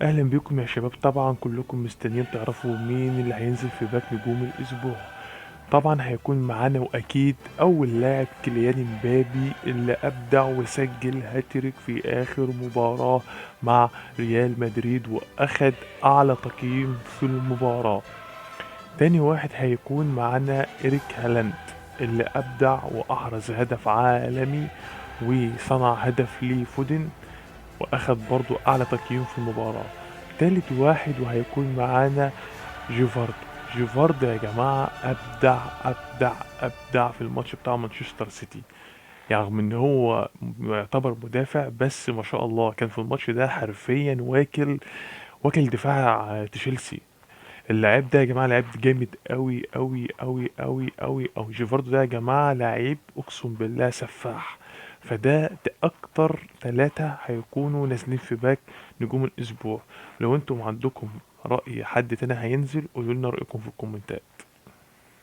اهلا بيكم يا شباب. طبعا كلكم مستنيين تعرفوا مين اللي هينزل في باك نجوم الاسبوع. طبعا هيكون معانا واكيد اول لاعب كيليان امبابي اللي ابدع وسجل هاتريك في اخر مباراة مع ريال مدريد واخد اعلى تقييم في المباراة. تاني واحد هيكون معانا إيريك هالاند اللي أبدع وأحرز هدف عالمي وصنع هدف لفودن وأخد برضو أعلى تقييم في المباراة. تالت واحد وهيكون معانا جيفاردو. جيفاردو يا جماعة أبدع أبدع أبدع في الماتش بتاع مانشستر سيتي، يعني رغم إن هو يعتبر مدافع بس ما شاء الله كان في الماتش ده حرفيا واكل دفاع تشيلسي. اللاعب ده يا جماعه لعيب جامد قوي قوي قوي قوي قوي قوي. جيفاردو ده يا جماعه لعيب اقسم بالله سفاح. فده اكتر ثلاثة هيكونوا نازلين في باك نجوم الاسبوع. لو انتم عندكم رأي حد تاني هينزل قولوا لنا رأيكم في الكومنتات.